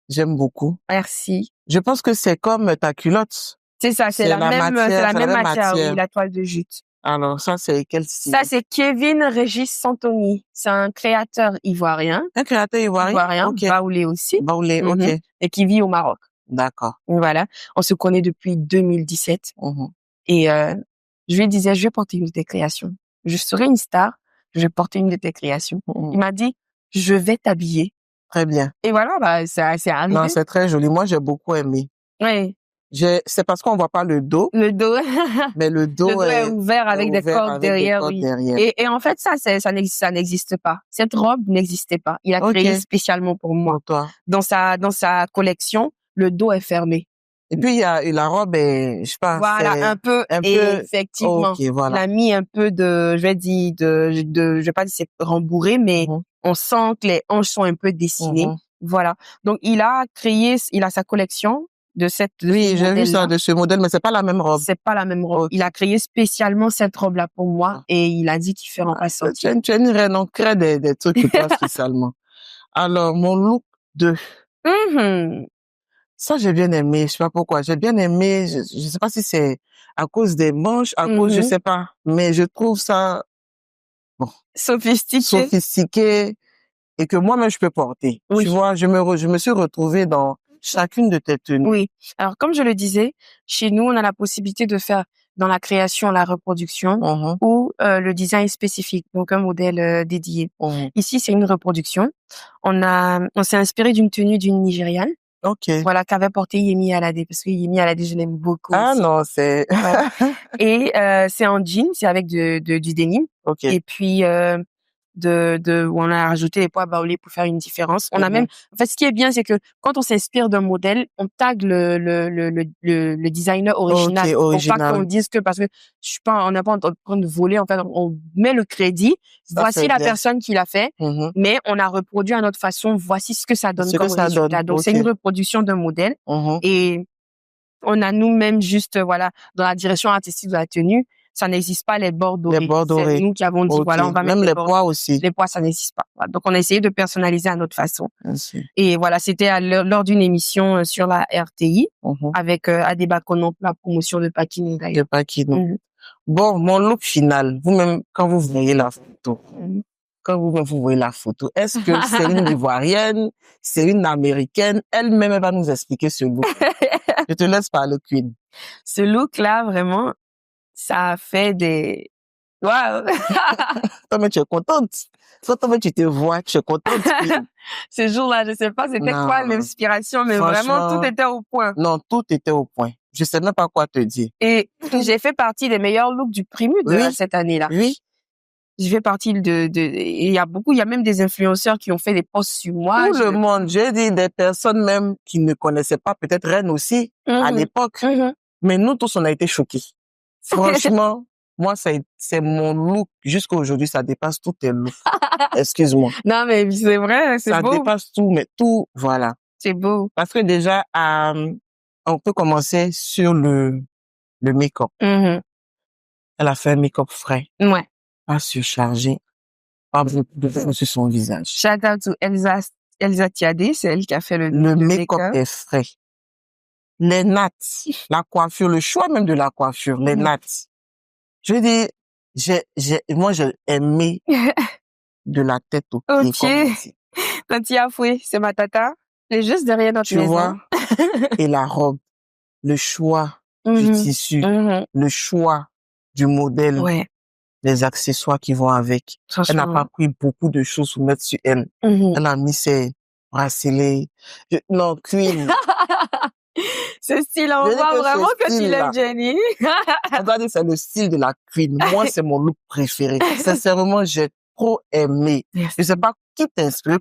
Speaker 1: J'aime beaucoup.
Speaker 2: Merci.
Speaker 1: Je pense que c'est comme ta culotte.
Speaker 2: C'est ça, c'est la même matière, oui, la toile de jute.
Speaker 1: Alors, ça, c'est quel style?
Speaker 2: Ça, c'est Kevin Régis Santoni. C'est un créateur ivoirien.
Speaker 1: Un créateur ivoirien?
Speaker 2: Okay. Baoulé aussi.
Speaker 1: Baoulé, ok.
Speaker 2: Et qui vit au Maroc.
Speaker 1: D'accord.
Speaker 2: Voilà. On se connaît depuis 2017. Et je lui disais, je vais porter une de tes créations. Je serai une star, je vais porter une de tes créations. Il m'a dit, je vais t'habiller.
Speaker 1: Très bien.
Speaker 2: Et voilà, c'est arrivé.
Speaker 1: Non, c'est très joli. Moi, j'ai beaucoup aimé.
Speaker 2: Oui.
Speaker 1: C'est parce qu'on voit pas le dos.
Speaker 2: Le dos.
Speaker 1: Mais le dos
Speaker 2: est ouvert avec des cordes derrière, oui. Et en fait, ça n'existe pas. Cette robe n'existait pas. Il a créé spécialement pour moi.
Speaker 1: Pour toi.
Speaker 2: Dans sa collection, le dos est fermé.
Speaker 1: Et puis, la robe est, je sais pas.
Speaker 2: Voilà, un peu, effectivement.
Speaker 1: Okay, voilà.
Speaker 2: On a mis un peu je vais pas dire c'est rembourré, mais on sent que les hanches sont un peu dessinées. Voilà. Donc, il a sa collection de cette,
Speaker 1: oui, j'ai vu ça, de ce modèle, mais c'est pas la même robe.
Speaker 2: C'est pas la même robe. Okay. Il a créé spécialement cette robe-là pour moi et il a dit qu'il ferait en sortir.
Speaker 1: Tu es une reine, on crée des trucs pour toi spécialement. Alors, mon look 2. Ça, j'ai bien aimé. Je sais pas pourquoi. J'ai bien aimé. Je sais pas si c'est à cause des manches, je sais pas. Mais je trouve ça, bon. Sophistiqué. Et que moi-même, je peux porter. Oui. Tu vois, je me suis retrouvée dans chacune de tes tenues.
Speaker 2: Oui. Alors, comme je le disais, chez nous, on a la possibilité de faire dans la création, la reproduction ou le design spécifique, donc un modèle dédié. Ici, c'est une reproduction. On s'est inspiré d'une tenue d'une Nigériane.
Speaker 1: Ok.
Speaker 2: Voilà, qu'avait porté Yemi Alade, parce que Yemi Alade, je l'aime beaucoup.
Speaker 1: Ah
Speaker 2: aussi.
Speaker 1: Non, c'est...
Speaker 2: Et c'est en jean, c'est avec du denim.
Speaker 1: Ok.
Speaker 2: Et puis où on a rajouté les pois baoulés pour faire une différence. On a même, en fait, ce qui est bien, c'est que quand on s'inspire d'un modèle, on tag le designer original. Pour pas qu'on dise que, parce que on n'est pas en train de voler, en fait, on met le crédit. Ça, voici la personne qui l'a fait, mais on a reproduit à notre façon. Voici ce que ça donne comme résultat. Donc, c'est une reproduction d'un modèle. Et on a nous-mêmes juste, voilà, dans la direction artistique de la tenue, ça n'existe pas les bords dorés.
Speaker 1: Les bords dorés.
Speaker 2: C'est nous qui avons dit, voilà, on va mettre
Speaker 1: les pois aussi.
Speaker 2: Les pois, ça n'existe pas. Voilà. Donc, on a essayé de personnaliser à notre façon.
Speaker 1: Merci.
Speaker 2: Et voilà, c'était lors d'une émission sur la RTI avec Adeba Konon, la promotion de Pakino d'ailleurs.
Speaker 1: De Pakino. Bon, mon look final, vous-même, quand vous voyez la photo, vous voyez la photo, est-ce que c'est une Ivoirienne, c'est une Américaine? Elle-même, elle va nous expliquer ce look. Je te laisse parler, Queen.
Speaker 2: Ce look-là, vraiment, ça a fait des... Waouh!
Speaker 1: Toi, mais tu es contente. Toi, mais tu te vois, tu es contente.
Speaker 2: Ce jour-là, je sais pas c'était quoi l'inspiration, mais vraiment, tout était au point.
Speaker 1: Non, tout était au point. Je sais même pas quoi te dire.
Speaker 2: Et j'ai fait partie des meilleurs looks du Primu de cette année-là.
Speaker 1: Oui.
Speaker 2: J'ai fait partie il y a même des influenceurs qui ont fait des posts sur moi.
Speaker 1: Tout le monde, j'ai dit des personnes même qui ne connaissaient pas, peut-être Reine aussi, à l'époque. Mais nous tous, on a été choqués. Franchement, moi, c'est mon look. Jusqu'à aujourd'hui, ça dépasse tous tes looks. Excuse-moi.
Speaker 2: Non, mais c'est vrai, c'est beau.
Speaker 1: Ça dépasse tout, mais tout, voilà.
Speaker 2: C'est beau.
Speaker 1: Parce que déjà, on peut commencer sur le make-up. Elle a fait un make-up frais.
Speaker 2: Ouais.
Speaker 1: Pas surchargé, pas beaucoup de choses sur son visage.
Speaker 2: Shout out to Elsa Tiadé, c'est elle qui a fait
Speaker 1: Le
Speaker 2: le
Speaker 1: make-up
Speaker 2: make-up.
Speaker 1: est frais. Les nattes, la coiffure, le choix même de la coiffure, les nattes. Je veux dire, moi, j'ai aimé de la tête aux pieds,
Speaker 2: Ok.
Speaker 1: comme on dit.
Speaker 2: Tati Afoué, c'est ma tata. Elle est juste derrière notre
Speaker 1: Tu
Speaker 2: maison.
Speaker 1: vois? Et la robe, le choix du tissu, le choix du modèle,
Speaker 2: Ouais,
Speaker 1: les accessoires qui vont avec. Elle n'a pas
Speaker 2: franchement.
Speaker 1: pris beaucoup de choses pour mettre sur elle. Elle a mis ses bracelets. Non, Queen.
Speaker 2: Ce style, on
Speaker 1: Je dis
Speaker 2: voit
Speaker 1: que
Speaker 2: vraiment
Speaker 1: ce
Speaker 2: que tu
Speaker 1: style-là,
Speaker 2: l'aimes, Jenny.
Speaker 1: on doit dire que c'est le style de la Queen. Moi, c'est mon look préféré. Sincèrement, j'ai trop aimé.
Speaker 2: Merci.
Speaker 1: Je sais pas qui t'a inspiré.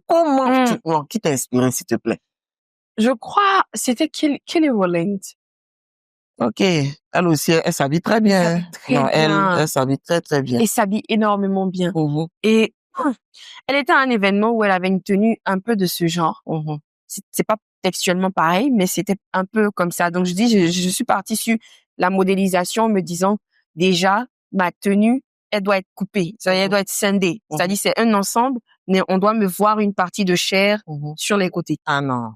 Speaker 1: Non, qui t'a inspiré, s'il te plaît?
Speaker 2: Je crois, c'était Kelly Rowland.
Speaker 1: Ok. Elle aussi, elle s'habille très bien.
Speaker 2: Elle s'habille très
Speaker 1: Non,
Speaker 2: bien.
Speaker 1: elle s'habille très, très bien.
Speaker 2: Et s'habille énormément bien.
Speaker 1: Mhm.
Speaker 2: Et elle était à un événement où elle avait une tenue un peu de ce genre.
Speaker 1: Mhm.
Speaker 2: C'est pas textuellement pareil, mais c'était un peu comme ça. Donc, je suis partie sur la modélisation en me disant, déjà, ma tenue, elle doit être coupée. C'est-à-dire, elle doit être scindée. C'est-à-dire, c'est un ensemble, mais on doit me voir une partie de chair sur les côtés.
Speaker 1: Ah non.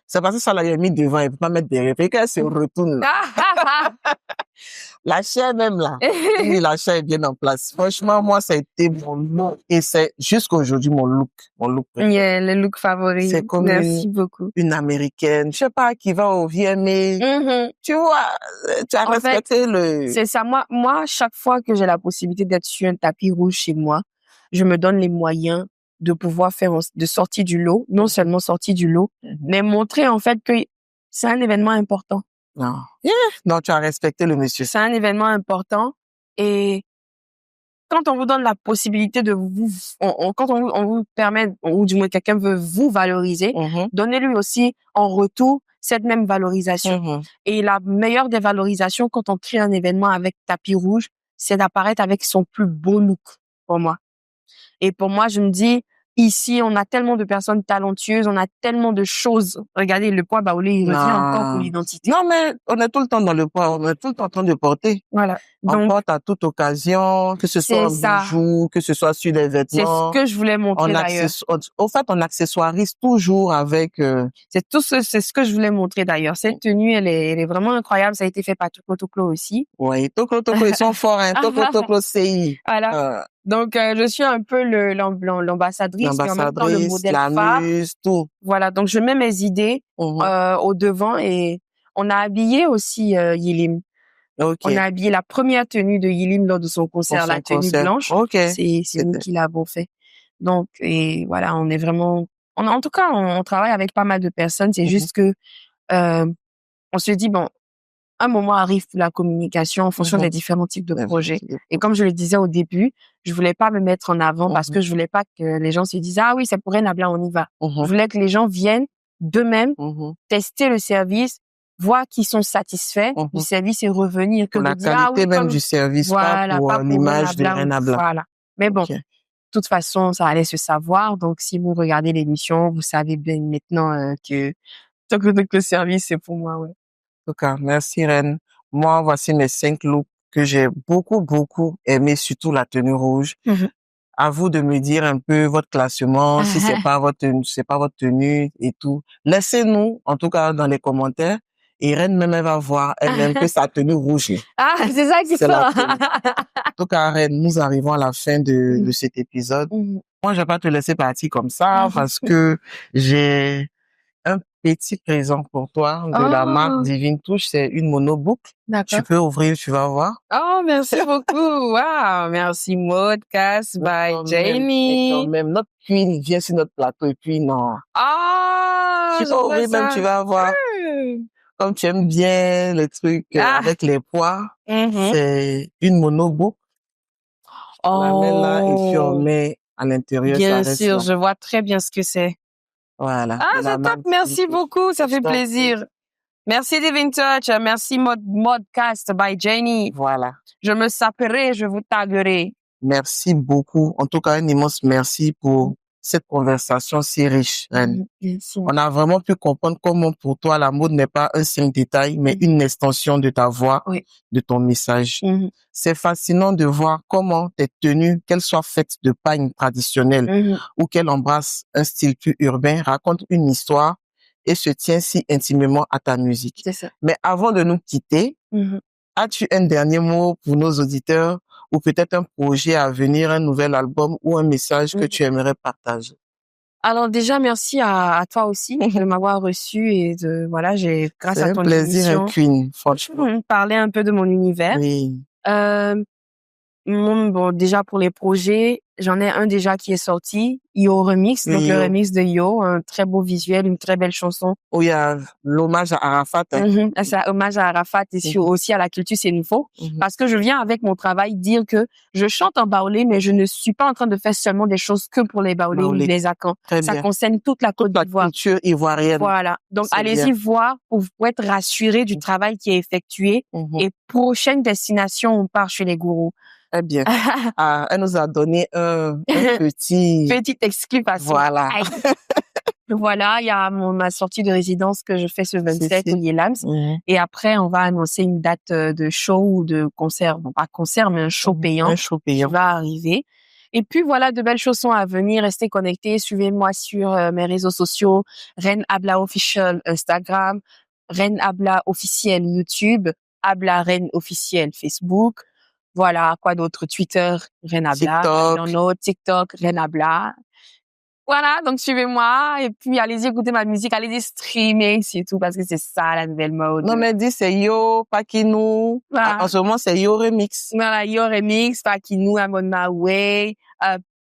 Speaker 1: C'est parce que ça l'a mis devant, elle peut pas mettre derrière. Fait qu'elle se retourne là. La chair même là. Oui, la chair est bien en place. Franchement, moi, ça a été mon look. Et c'est jusqu'à aujourd'hui mon look. Mon look préféré.
Speaker 2: Yeah, le look favori.
Speaker 1: C'est comme
Speaker 2: Merci beaucoup.
Speaker 1: une américaine, je sais pas, qui va au VMA. Tu vois, tu as
Speaker 2: En
Speaker 1: respecté le...
Speaker 2: C'est ça. Moi, chaque fois que j'ai la possibilité d'être sur un tapis rouge chez moi, je me donne les moyens de pouvoir de sortir du lot, non seulement sortir du lot, mais montrer en fait que c'est un événement important.
Speaker 1: Non. Non, tu as respecté le monsieur.
Speaker 2: C'est un événement important et quand on vous donne la possibilité de quand on vous permet, ou du moins quelqu'un veut vous valoriser, donnez-lui aussi en retour cette même valorisation. Et la meilleure des valorisations quand on crée un événement avec tapis rouge, c'est d'apparaître avec son plus beau look pour moi. Et pour moi, je me dis, ici, on a tellement de personnes talentueuses, on a tellement de choses. Regardez, le poids baoulé, il revient encore pour l'identité.
Speaker 1: Non, mais on est tout le temps dans le poids, on est tout le temps en train de porter.
Speaker 2: Voilà.
Speaker 1: On porte à toute occasion, que ce soit en bijoux, que ce soit sur les vêtements.
Speaker 2: C'est ce que je voulais montrer d'ailleurs.
Speaker 1: Au fait, on accessoirise toujours avec...
Speaker 2: C'est ce que je voulais montrer d'ailleurs. Cette tenue, elle est vraiment incroyable. Ça a été fait par Toklo Toklo aussi.
Speaker 1: Oui, Toklo Toklo, ils sont forts, hein. Toklo Toklo CI.
Speaker 2: Voilà. Donc, je suis un peu l'ambassadrice, mais en même temps le modèle phare.
Speaker 1: Tout.
Speaker 2: Voilà. Donc, je mets mes idées au devant et on a habillé aussi Yilim.
Speaker 1: Okay.
Speaker 2: On a habillé la première tenue de Yilim lors de son concert, la tenue blanche. C'est nous qui l'avons fait. Donc, et voilà, on est vraiment... en tout cas, on travaille avec pas mal de personnes. C'est juste que on se dit, bon, un moment arrive pour la communication en fonction des différents types de projets. Et comme je le disais au début, je voulais pas me mettre en avant parce que je voulais pas que les gens se disent, ah oui, c'est pour Nabla, on y va. Je voulais que les gens viennent d'eux-mêmes tester le service, voir qu'ils sont satisfaits du service et revenir. Que
Speaker 1: la
Speaker 2: de dire,
Speaker 1: qualité même du service,
Speaker 2: voilà,
Speaker 1: pas pour l'image de Nabla.
Speaker 2: Voilà. Mais bon, de toute façon, ça allait se savoir. Donc, si vous regardez l'émission, vous savez bien maintenant que le service, c'est pour moi, ouais.
Speaker 1: En tout cas, merci Reine. Moi, voici mes 5 looks que j'ai beaucoup, beaucoup aimé, surtout la tenue rouge. À vous de me dire un peu votre classement, si c'est pas votre tenue et tout. Laissez-nous, en tout cas, dans les commentaires. Et Reine même, elle va voir, elle aime que sa tenue rouge.
Speaker 2: Ah, c'est ça qui sort.
Speaker 1: En tout cas, Reine, nous arrivons à la fin de cet épisode. Moi, je vais pas te laisser partir comme ça parce que j'ai un petit présent pour toi de la marque Divine Touche. C'est une monoboucle. Tu peux ouvrir, tu vas voir.
Speaker 2: Oh, merci beaucoup. Wow, merci Modcast by Jamie.
Speaker 1: Quand même, notre huile vient sur notre plateau et puis non.
Speaker 2: Ah,
Speaker 1: tu peux ouvrir même, tu vas voir. Comme tu aimes bien le truc avec les pois, c'est une monoboucle. On la met là et puis on met à l'intérieur.
Speaker 2: Bien sûr, je vois très bien ce que c'est.
Speaker 1: Voilà.
Speaker 2: Ah, c'est top. Merci beaucoup. Ça fait plaisir. Merci Divine Touch. Merci Modcast by Jenny.
Speaker 1: Voilà.
Speaker 2: Je me saperai, je vous taguerai.
Speaker 1: Merci beaucoup. En tout cas, un immense merci pour cette conversation si riche, Reine.
Speaker 2: Merci.
Speaker 1: On a vraiment pu comprendre comment pour toi la mode n'est pas un simple détail, mais une extension de ta voix,
Speaker 2: Oui.
Speaker 1: de ton message. C'est fascinant de voir comment tes tenues, qu'elles soient faites de pagne traditionnelle ou qu'elles embrassent un style plus urbain, racontent une histoire et se tient si intimement à ta musique.
Speaker 2: C'est ça.
Speaker 1: Mais avant de nous quitter, as-tu un dernier mot pour nos auditeurs ou peut-être un projet à venir, un nouvel album ou un message que tu aimerais partager?
Speaker 2: Alors déjà, merci à toi aussi de m'avoir reçu et voilà, grâce à ton
Speaker 1: C'est un plaisir,
Speaker 2: émission,
Speaker 1: Queen, franchement.
Speaker 2: Parler un peu de mon univers.
Speaker 1: Oui.
Speaker 2: Bon, déjà pour les projets, j'en ai un déjà qui est sorti, Yo Remix, donc le remix de Yo, un très beau visuel, une très belle chanson.
Speaker 1: Où il y a l'hommage à Arafat.
Speaker 2: C'est un hommage à Arafat et aussi à la culture sénifo. Parce que je viens avec mon travail dire que je chante en baoulé, mais je ne suis pas en train de faire seulement des choses que pour les baoulés ou les Akans. Ça concerne toute la Côte d'Ivoire.
Speaker 1: La culture ivoirienne.
Speaker 2: Voilà. Donc, allez-y voir pour être rassurés du travail qui est effectué. Et prochaine destination, on part chez les gourous.
Speaker 1: Eh bien, elle nous a donné un
Speaker 2: petite exclusivation.
Speaker 1: Voilà.
Speaker 2: Voilà, il y a ma sortie de résidence que je fais ce 27 au Yelams. Et après, on va annoncer une date de show ou de concert. Bon, pas concert, mais un show payant.
Speaker 1: Un show payant.
Speaker 2: Qui va arriver. Et puis voilà, de belles choses sont à venir. Restez connectés. Suivez-moi sur mes réseaux sociaux. Reine Abla Official Instagram. Reine Abla Officiel YouTube. Abla Reine Officiel Facebook. Voilà, quoi d'autre? Twitter, Reine Abla. TikTok, Reine Abla. Voilà, donc suivez-moi et puis allez-y écouter ma musique, allez-y streamer, c'est tout, parce que c'est ça la nouvelle mode.
Speaker 1: Non, mais dis, c'est Yo, Pakinou. Voilà. En ce moment, c'est Yo Remix.
Speaker 2: Voilà, Yo Remix, Pakinou, I'm on my way,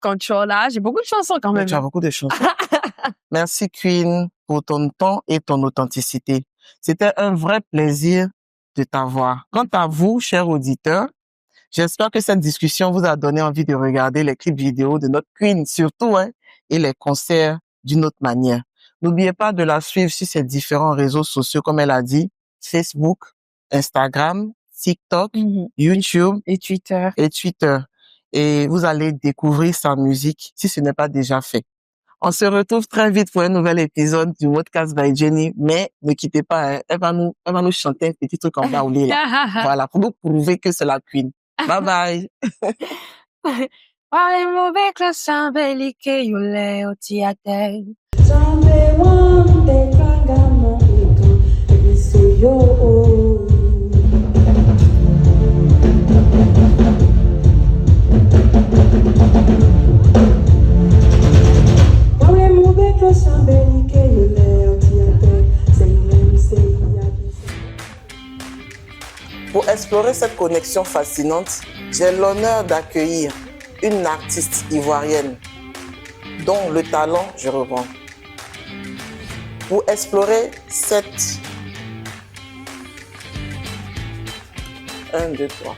Speaker 2: Controlla. J'ai beaucoup de chansons quand même.
Speaker 1: Tu as beaucoup de chansons. Merci, Queen, pour ton temps et ton authenticité. C'était un vrai plaisir de t'avoir. Quant à vous, chers auditeurs, j'espère que cette discussion vous a donné envie de regarder les clips vidéo de notre Queen, surtout, et les concerts d'une autre manière. N'oubliez pas de la suivre sur ses différents réseaux sociaux, comme elle a dit, Facebook, Instagram, TikTok, YouTube
Speaker 2: et Twitter.
Speaker 1: Et vous allez découvrir sa musique si ce n'est pas déjà fait. On se retrouve très vite pour un nouvel épisode du Podcast by Jenny, mais ne quittez pas, elle va nous chanter un petit truc en baoulé là. Voilà, pour nous prouver que c'est la Queen. Bye bye.
Speaker 2: Wale mubekla sambe ke yule otiate.
Speaker 3: Sambe wande kanga moto ebiseyo. Wale mubekla sambe ke yule otiate.
Speaker 1: Pour explorer cette connexion fascinante, j'ai l'honneur d'accueillir une artiste ivoirienne dont le talent je revends. Pour explorer cette... 1, 2, 3.